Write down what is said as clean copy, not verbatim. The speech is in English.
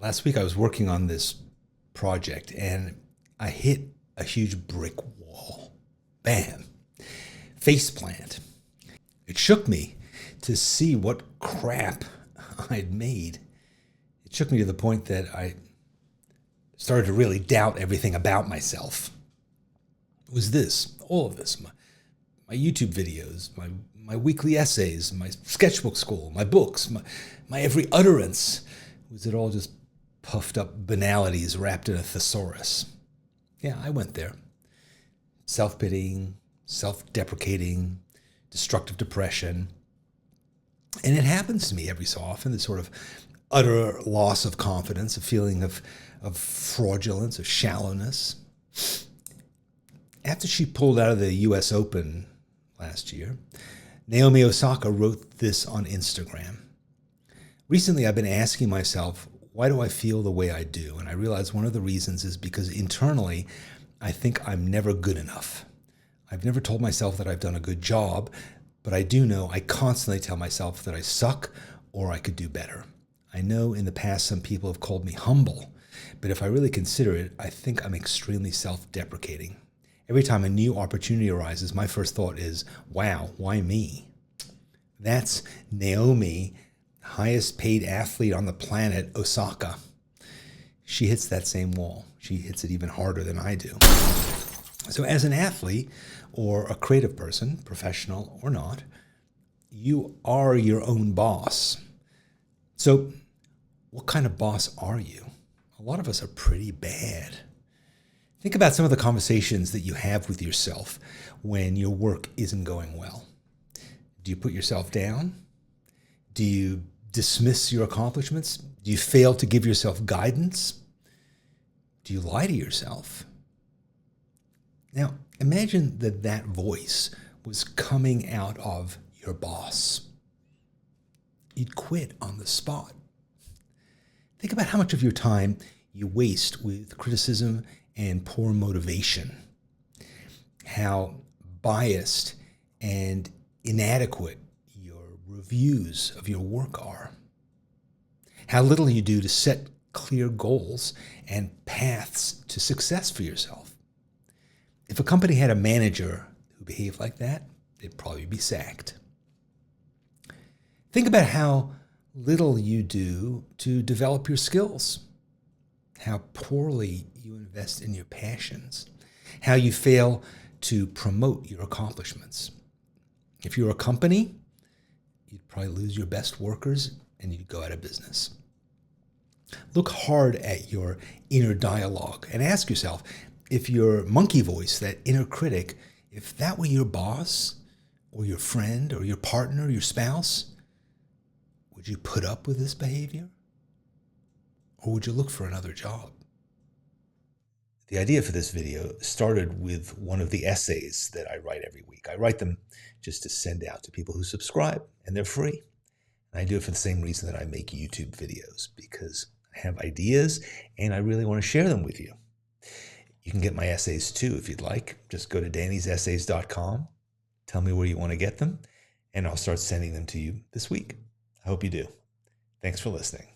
Last week I was working on this project and I hit a huge brick wall. Bam. Faceplant. It shook me to see what crap I'd made. It shook me to the point that I started to really doubt everything about myself. It was this, all of this, my YouTube videos, my weekly essays, my sketchbook school, my books, my every utterance. Was it all just puffed up banalities wrapped in a thesaurus? Yeah, I went there. Self-pitying, self-deprecating, destructive depression. And it happens to me every so often, this sort of utter loss of confidence, a feeling of fraudulence, of shallowness. After she pulled out of the US Open last year, Naomi Osaka wrote this on Instagram. Recently, I've been asking myself, why do I feel the way I do? And I realize one of the reasons is because internally, I think I'm never good enough. I've never told myself that I've done a good job, but I do know I constantly tell myself that I suck or I could do better. I know in the past some people have called me humble, but if I really consider it, I think I'm extremely self-deprecating. Every time a new opportunity arises, my first thought is, wow, why me? That's Naomi, highest paid athlete on the planet, Osaka. She hits that same wall. She hits it even harder than I do. So as an athlete or a creative person, professional or not, you are your own boss. So what kind of boss are you? A lot of us are pretty bad. Think about some of the conversations that you have with yourself when your work isn't going well. Do you put yourself down? Do you dismiss your accomplishments? Do you fail to give yourself guidance? Do you lie to yourself? Now, imagine that voice was coming out of your boss. You'd quit on the spot. Think about how much of your time you waste with criticism and poor motivation. How biased and inadequate your reviews of your work are. How little you do to set clear goals and paths to success for yourself. If a company had a manager who behaved like that, they'd probably be sacked. Think about how little you do to develop your skills, how poorly you invest in your passions, how you fail to promote your accomplishments. If you're a company, you'd probably lose your best workers and you'd go out of business. Look hard at your inner dialogue and ask yourself, if your monkey voice, that inner critic, if that were your boss or your friend or your partner or your spouse, would you put up with this behavior? Or would you look for another job? The idea for this video started with one of the essays that I write every week. I write them just to send out to people who subscribe, and they're free. And I do it for the same reason that I make YouTube videos, because I have ideas and I really want to share them with you. You can get my essays too if you'd like. Just go to dannysessays.com, tell me where you want to get them, and I'll start sending them to you this week. I hope you do. Thanks for listening.